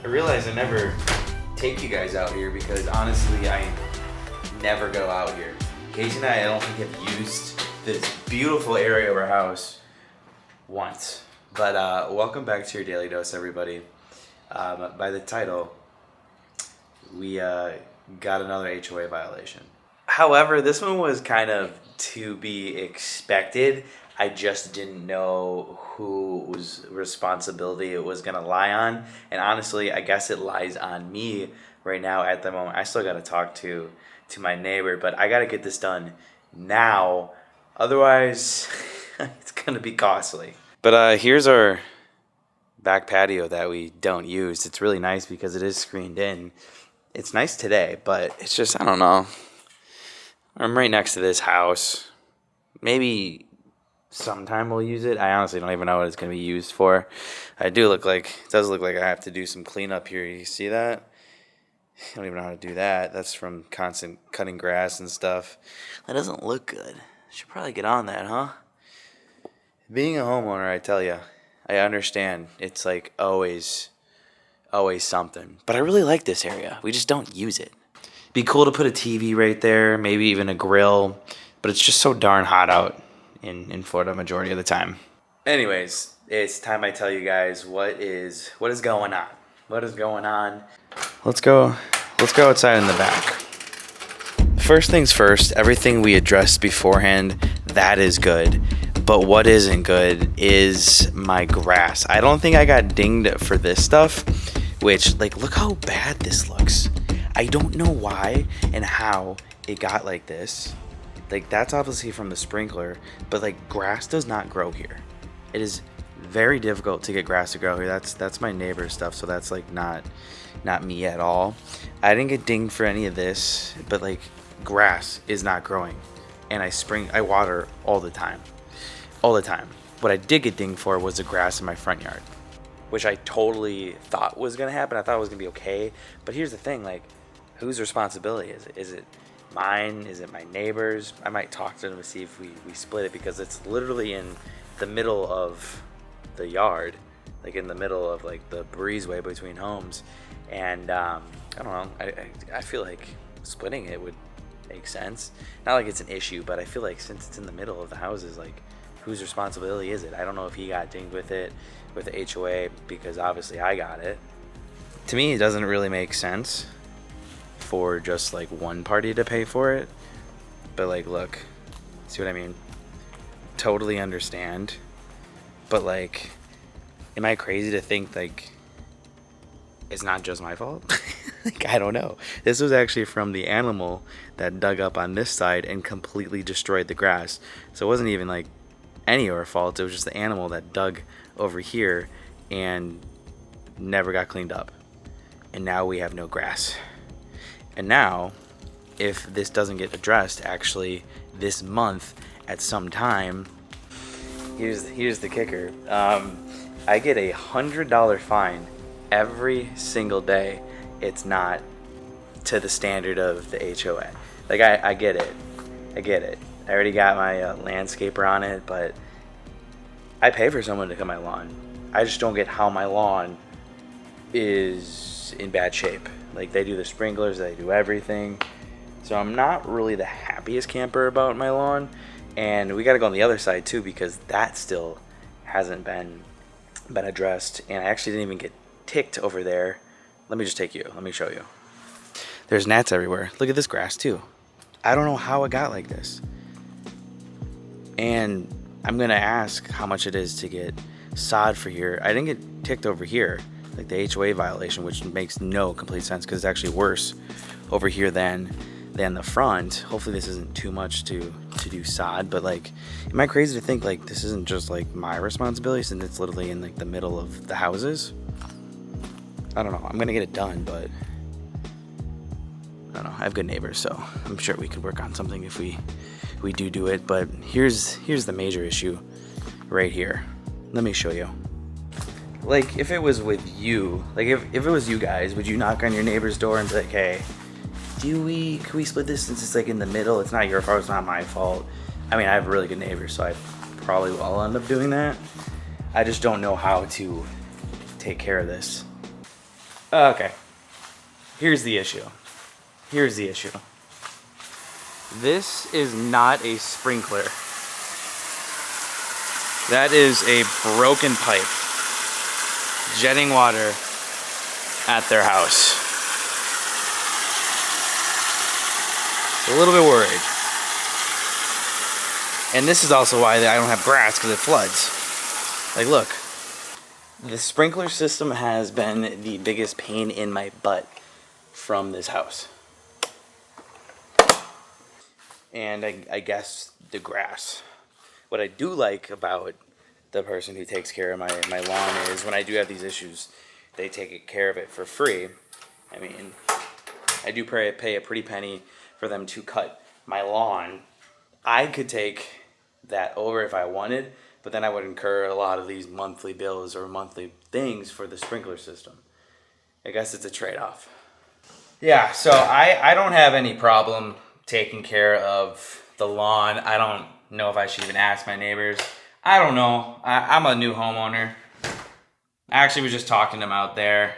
I realize I never take you guys out here because honestly, I never go out here. Casey and I don't think have used this beautiful area of our house once. But welcome back to your Daily Dose, everybody. By the title, we got another HOA violation. However, this one was kind of to be expected. I just didn't know whose responsibility it was going to lie on. And honestly, I guess it lies on me right now at the moment. I still got to talk to my neighbor, but I got to get this done now. Otherwise, it's going to be costly. But here's our back patio that we don't use. It's really nice because it is screened in. It's nice today, but it's just, I don't know. I'm right next to this house. Maybe sometime we'll use it. I honestly don't even know what it's going to be used for. It does look like I have to do some cleanup here. You see that? I don't even know how to do that. That's from constant cutting grass and stuff. That doesn't look good. Should probably get on that, huh? Being a homeowner, I tell you, I understand. It's like always something. But I really like this area. We just don't use it. Be cool to put a TV right there, maybe even a grill, but it's just so darn hot out in Florida majority of the time. Anyways, it's time I tell you guys what is going on. What is going on? Let's go outside in the back. First things first, everything we addressed beforehand, that is good. But what isn't good is my grass. I don't think I got dinged for this stuff, which, like, look how bad this looks. I don't know why and how it got like this. Like, that's obviously from the sprinkler, but like, grass does not grow here. It is very difficult to get grass to grow here. That's my neighbor's stuff, so that's like not me at all. I didn't get dinged for any of this, but like, grass is not growing, and I water all the time. What I did get dinged for was the grass in my front yard, which I totally thought was gonna happen. I thought it was gonna be okay, but here's the thing: like, whose responsibility is it? Is it mine? Is it my neighbor's? I might talk to them to see if we split it, because it's literally in the middle of the yard, like in the middle of like the breezeway between homes, and I don't know. I feel like splitting it would make sense. Not like it's an issue, but I feel like since it's in the middle of the houses, like, whose responsibility is it? I don't know if he got dinged with it with the HOA, because obviously I got it. To me, it doesn't really make sense for just like one party to pay for it. But like, look, see what I mean? Totally understand. But like, am I crazy to think like it's not just my fault? Like, I don't know. This was actually from the animal that dug up on this side and completely destroyed the grass. So it wasn't even like any of our fault. It was just the animal that dug over here and never got cleaned up. And now we have no grass. And now, if this doesn't get addressed, actually this month at some time, here's the kicker. I get $100 fine every single day it's not to the standard of the HOA. Like, I get it. I already got my landscaper on it, but I pay for someone to cut my lawn. I just don't get how my lawn is in bad shape. Like, they do the sprinklers, they do everything. So I'm not really the happiest camper about my lawn. And we got to go on the other side too, because that still hasn't been addressed. And I actually didn't even get ticked over there. Let me show you. There's gnats everywhere. Look at this grass too. I don't know how it got like this. And I'm going to ask how much it is to get sod for here. I didn't get ticked over here, like the HOA violation, which makes no complete sense because it's actually worse over here than the front. Hopefully this isn't too much to do sod, but like, am I crazy to think like this isn't just like my responsibility since it's literally in like the middle of the houses? I don't know. I'm gonna get it done, but I don't know. I have good neighbors, so I'm sure we could work on something if we do it. But here's the major issue right here. Let me show you. Like, if it was with you, like if it was you guys, would you knock on your neighbor's door and be like, hey, can we split this since it's like in the middle? It's not your fault, it's not my fault. I mean, I have really good neighbors, so I probably will end up doing that. I just don't know how to take care of this. Okay. Here's the issue. Here's the issue. This is not a sprinkler. That is a broken pipe jetting water at their house. A little bit worried. And this is also why I don't have grass, because it floods. Like, look. The sprinkler system has been the biggest pain in my butt from this house. And I guess the grass. What I do like about the person who takes care of my lawn is when I do have these issues, they take care of it for free. I mean, I do pay a pretty penny for them to cut my lawn. I could take that over if I wanted, but then I would incur a lot of these monthly bills or monthly things for the sprinkler system. I guess it's a trade-off. Yeah, so I don't have any problem taking care of the lawn. I don't know if I should even ask my neighbors. I don't know. I'm a new homeowner. I actually was just talking to them out there.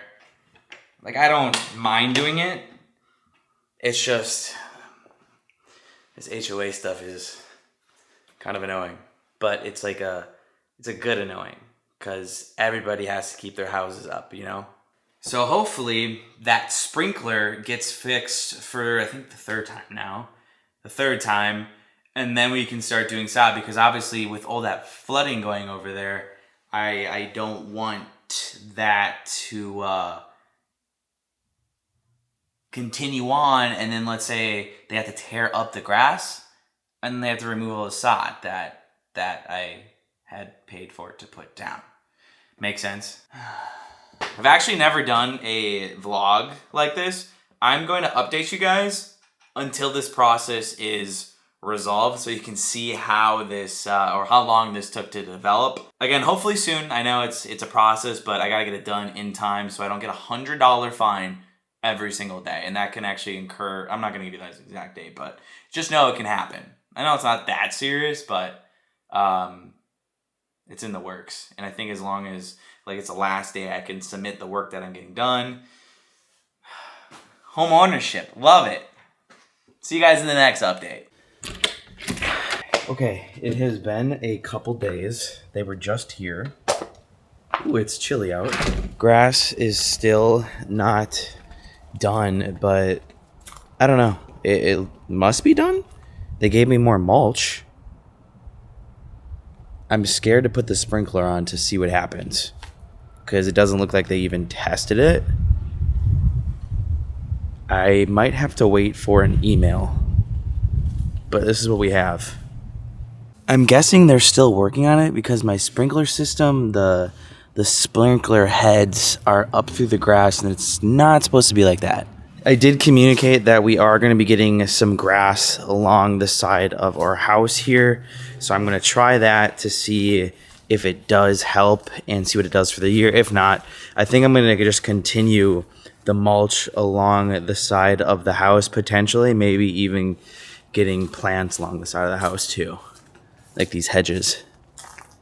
Like, I don't mind doing it. It's just, this HOA stuff is kind of annoying. But it's like it's a good annoying, because everybody has to keep their houses up, you know? So hopefully that sprinkler gets fixed for, I think, the third time now. The third time. And then we can start doing sod, because obviously with all that flooding going over there, I don't want that to continue on, and then let's say they have to tear up the grass, and then they have to remove all the sod that I had paid for it to put down. Make sense? I've actually never done a vlog like this. I'm going to update you guys until this process is resolved, so you can see how this or how long this took to develop. Again, hopefully soon. I know it's a process, but I gotta get it done in time so I don't get a $100 fine every single day, and that can actually incur. I'm not gonna give you that exact date, but just know it can happen. I know it's not that serious, but it's in the works. And I think as long as like it's the last day I can submit the work that I'm getting done. Home ownership, love it. See you guys in the next update. Okay, it has been a couple days. They were just here. Ooh, it's chilly out. Grass is still not done, but I don't know. It must be done. They gave me more mulch. I'm scared to put the sprinkler on to see what happens, because it doesn't look like they even tested it. I might have to wait for an email, but this is what we have. I'm guessing they're still working on it, because my sprinkler system, the sprinkler heads are up through the grass, and it's not supposed to be like that. I did communicate that we are going to be getting some grass along the side of our house here. So I'm going to try that to see if it does help and see what it does for the year. If not, I think I'm going to just continue the mulch along the side of the house, potentially, maybe even getting plants along the side of the house too, like these hedges.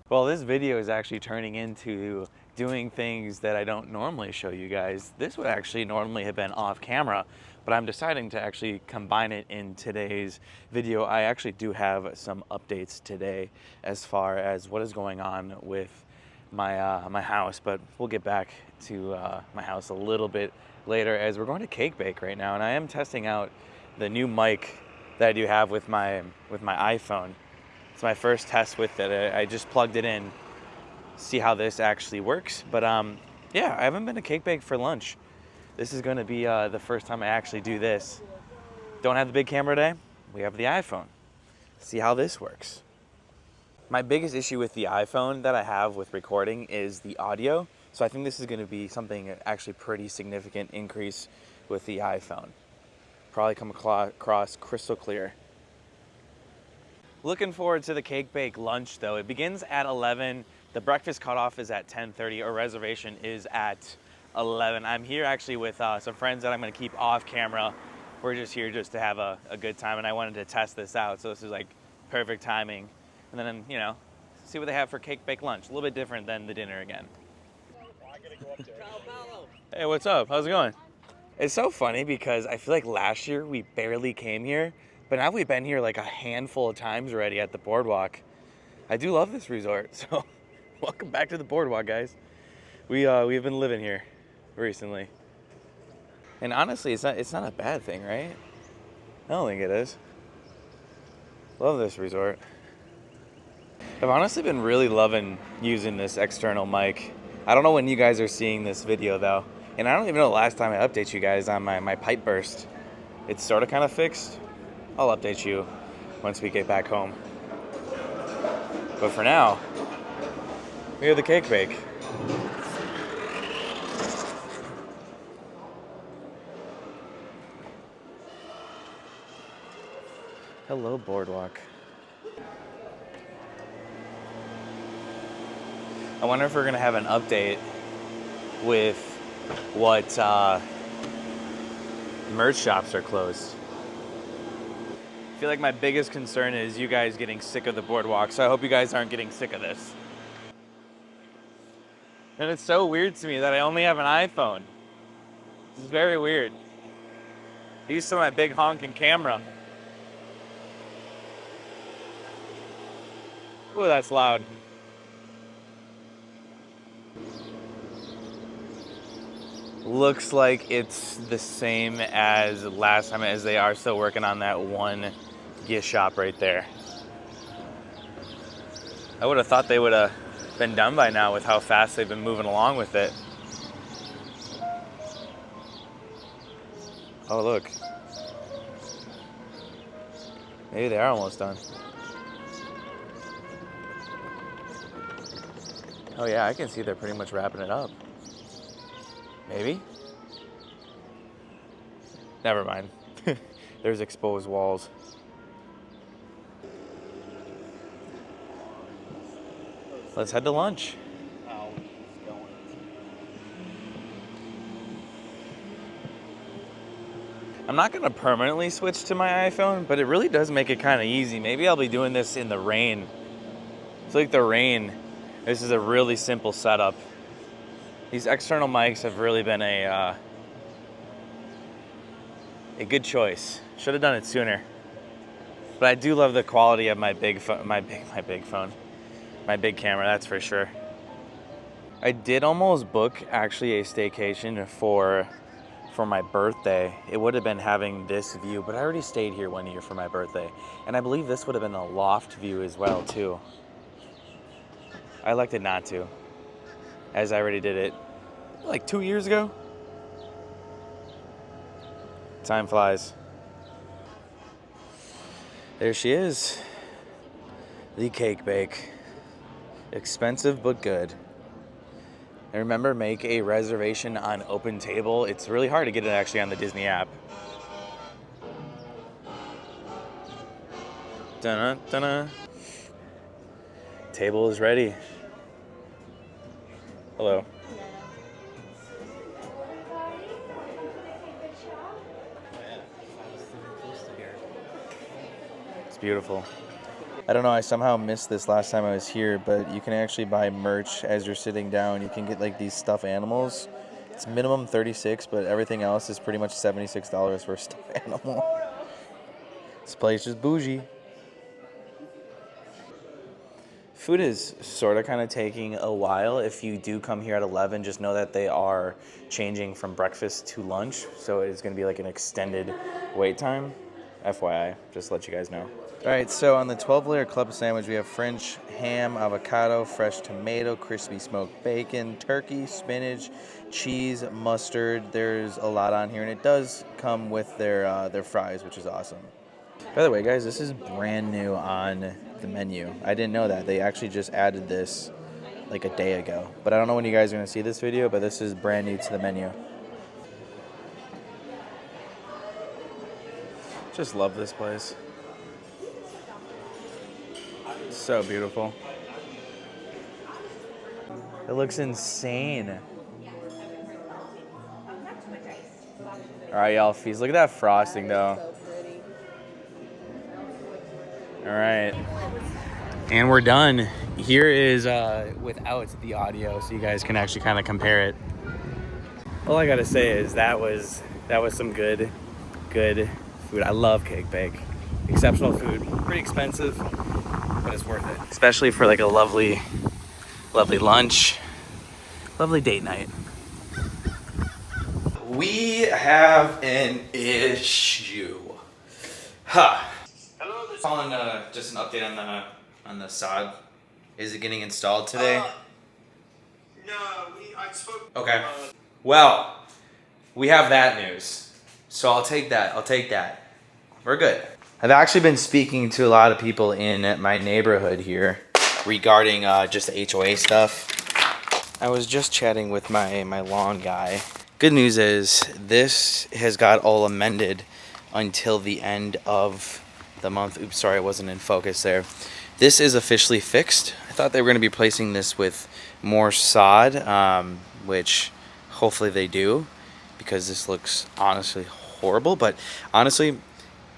Well, this video is actually turning into doing things that I don't normally show you guys. This would actually normally have been off camera, but I'm deciding to actually combine it in today's video. I actually do have some updates today as far as what is going on with my house, but we'll get back to my house a little bit later, as we're going to cake bake right now, and I am testing out the new mic that I do have with my iPhone. It's my first test with it. I just plugged it in, see how this actually works. But yeah, I haven't been to cake bake for lunch. This is going to be the first time I actually do this. Don't have the big camera today. We have the iPhone. See how this works. My biggest issue with the iPhone that I have with recording is the audio. So I think this is going to be something actually pretty significant increase with the iPhone. Probably come across crystal clear. Looking forward to the cake bake lunch though. It begins at 11. The breakfast cutoff is at 10:30. Our reservation is at 11. I'm here actually with some friends that I'm going to keep off camera. We're just here just to have a good time, and I wanted to test this out. So this is like perfect timing. And then, you know, see what they have for cake bake lunch. A little bit different than the dinner again. Hey, what's up? How's it going? It's so funny because I feel like last year we barely came here, but now we've been here like a handful of times already at the Boardwalk. I do love this resort, so welcome back to the Boardwalk, guys. We've been living here recently, and honestly, it's not a bad thing, right? I don't think it is. Love this resort. I've honestly been really loving using this external mic. I don't know when you guys are seeing this video though, and I don't even know the last time I update you guys on my pipe burst. It's sort of kind of fixed. I'll update you once we get back home. But for now, we have the cake bake. Hello, Boardwalk. I wonder if we're gonna have an update with what merch shops are closed. I feel like my biggest concern is you guys getting sick of the Boardwalk, so I hope you guys aren't getting sick of this. And it's so weird to me that I only have an iPhone. This is very weird. I'm used to my big honking camera. Ooh, that's loud. Looks like it's the same as last time, as they are still working on that one gift shop right there. I would have thought they would have been done by now with how fast they've been moving along with it. Oh, look. Maybe they are almost done. Oh yeah, I can see they're pretty much wrapping it up. Maybe? Never mind. There's exposed walls. Let's head to lunch. I'm not gonna permanently switch to my iPhone, but it really does make it kind of easy. Maybe I'll be doing this in the rain. It's like the rain. This is a really simple setup. These external mics have really been a good choice. Should have done it sooner. But I do love the quality of my big camera, that's for sure. I did almost book actually a staycation for my birthday. It would have been having this view, but I already stayed here one year for my birthday. And I believe this would have been a loft view as well too. I elected not to, as I already did it like 2 years ago. Time flies. There she is, the cake bake. Expensive but good. And remember, make a reservation on Open Table. It's really hard to get it actually on the Disney app. Dun-dun, dun-dun. Table is ready. Hello. It's beautiful. I don't know, I somehow missed this last time I was here, but you can actually buy merch as you're sitting down. You can get like these stuffed animals. It's minimum $36, but everything else is pretty much $76 for a stuffed animal. This place is bougie. Food is sort of kind of taking a while. If you do come here at 11, just know that they are changing from breakfast to lunch. So it's going to be like an extended wait time. FYI, just to let you guys know. All right, so on the 12-layer club sandwich, we have French ham, avocado, fresh tomato, crispy smoked bacon, turkey, spinach, cheese, mustard. There's a lot on here, and it does come with their fries, which is awesome. By the way, guys, this is brand new on the menu. I didn't know that. They actually just added this like a day ago. But I don't know when you guys are going to see this video, but this is brand new to the menu. Just love this place. So beautiful. It looks insane. All right, y'all, feast. Look at that frosting, though. All right. And we're done. here is without the audio, so you guys can actually kind of compare it. All I gotta say is that was some good food. I love Cake Bake. Exceptional food, pretty expensive, but it's worth it. Especially for like a lovely lunch, lovely date night. We have an issue. Huh. Hello, calling just an update on the sod. Is it getting installed today? No, I spoke. Okay. Well, we have that news. So I'll take that. We're good. I've actually been speaking to a lot of people in my neighborhood here regarding just the HOA stuff. I was just chatting with my lawn guy. Good news is this has got all amended until the end of the month. Oops, sorry, I wasn't in focus there. This is officially fixed. I thought they were going to be placing this with more sod, which hopefully they do, because this looks honestly horrible. But honestly,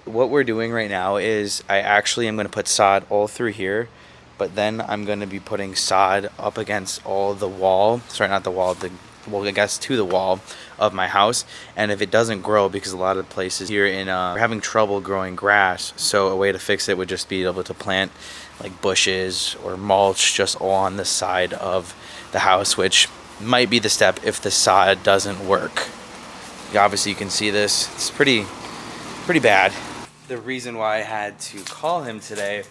what we're doing right now is I actually am going to put sod all through here, but then I'm going to be putting sod up against all the wall. Sorry, not the wall, I guess to the wall of my house. And if it doesn't grow, because a lot of places here are having trouble growing grass, so a way to fix it would just be able to plant like bushes or mulch just all on the side of the house, which might be the step if the sod doesn't work. Obviously you can see this, it's pretty bad. The reason why I had to call him today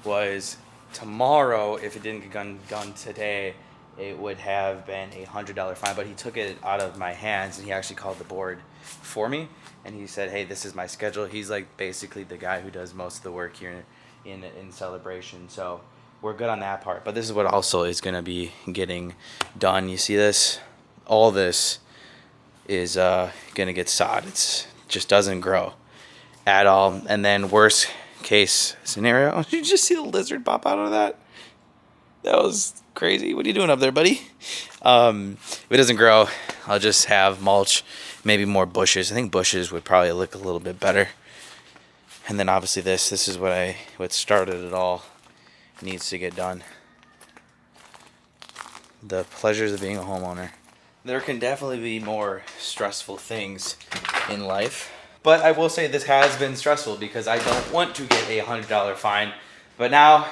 was tomorrow, if it didn't get done today, it would have been a $100 fine, but he took it out of my hands and he actually called the board for me, and he said, hey, this is my schedule. He's like basically the guy who does most of the work here in Celebration, so we're good on that part. But this is what also is going to be getting done. You see this? All this is going to get sod. It just doesn't grow at all. And then worst case scenario, did you just see the lizard pop out of that? That was crazy. What are you doing up there, buddy? If it doesn't grow, I'll just have mulch, maybe more bushes. I think bushes would probably look a little bit better. And then obviously this is what started it all. Needs to get done. The pleasures of being a homeowner. There can definitely be more stressful things in life, but I will say this has been stressful because I don't want to get a $100 fine. But now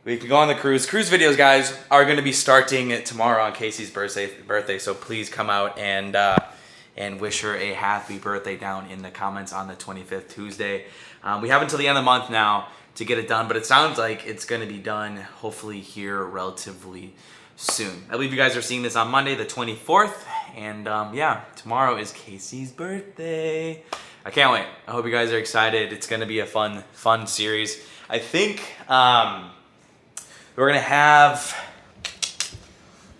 we can go on the cruise. Cruise videos, guys, are going to be starting tomorrow on Casey's birthday. So please come out and wish her a happy birthday down in the comments on the 25th Tuesday. We have until the end of the month now to get it done, but it sounds like it's going to be done hopefully here relatively soon. I believe you guys are seeing this on Monday the 24th, and yeah, tomorrow is Casey's birthday. I can't wait. I hope you guys are excited. It's going to be a fun series. I think we're going to have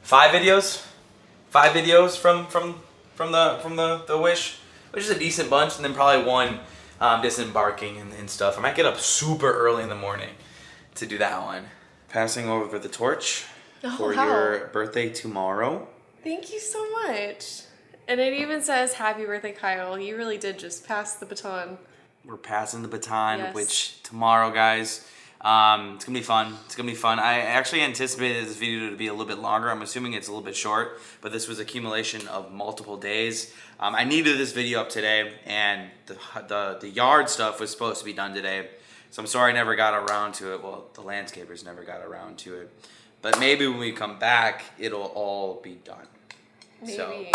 5 videos from the wish, which is a decent bunch, and then probably one disembarking and stuff. I might get up super early in the morning to do that one. Passing over the torch for your birthday tomorrow. Thank you so much. And it even says happy birthday, Kyle. You really did just pass the baton. We're passing the baton, yes. Which tomorrow, guys, it's gonna be fun. It's gonna be fun. I actually anticipated this video to be a little bit longer. I'm assuming it's a little bit short, but this was accumulation of multiple days. I needed this video up today, and the yard stuff was supposed to be done today. So I'm sorry I never got around to it. Well, the landscapers never got around to it. But maybe when we come back, it'll all be done. Maybe. So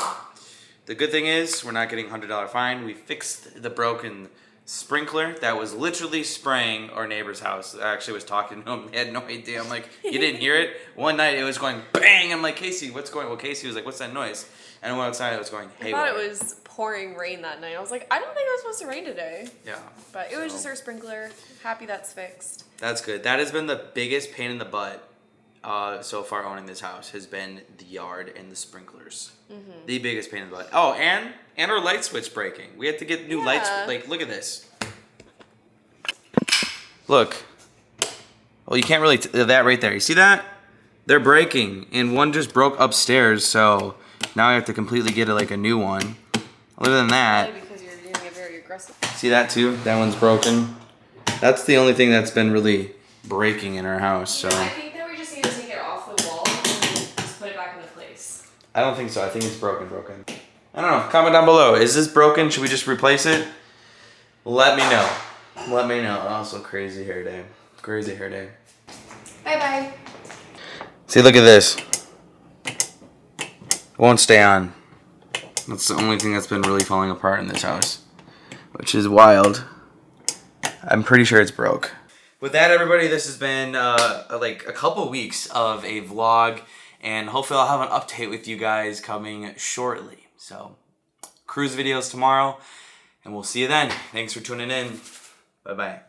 the good thing is we're not getting a $100 fine. We fixed the broken sprinkler that was literally spraying our neighbor's house. I actually was talking to him. He had no idea. I'm like, you didn't hear it? One night it was going bang. I'm like, Casey, what's going on? Well, Casey was like, what's that noise? And I went outside, it was going haywire. I thought it was pouring rain that night. I was like, I don't think it was supposed to rain today. Yeah. But it was just our sprinkler. Happy that's fixed. That's good. That has been the biggest pain in the butt so far owning this house, has been the yard and the sprinklers. Mm-hmm. The biggest pain in the butt. Oh, and our light switch breaking. We had to get new lights. Like, look at this. Look. Well, you can't really, that right there. You see that? They're breaking, and one just broke upstairs, so now I have to completely get like a new one. Other than that, probably because you're doing it very aggressive. See that too? That one's broken. That's the only thing that's been really breaking in our house. So I think that we I don't think so. I think it's broken. I don't know. Comment down below. Is this broken? Should we just replace it? Let me know. Let me know. Also, crazy hair day. Crazy hair day. Bye-bye. See, look at this. It won't stay on. That's the only thing that's been really falling apart in this house, which is wild. I'm pretty sure it's broke. With that, everybody, this has been like a couple weeks of a vlog, and hopefully I'll have an update with you guys coming shortly. So, cruise videos tomorrow, and we'll see you then. Thanks for tuning in. Bye-bye.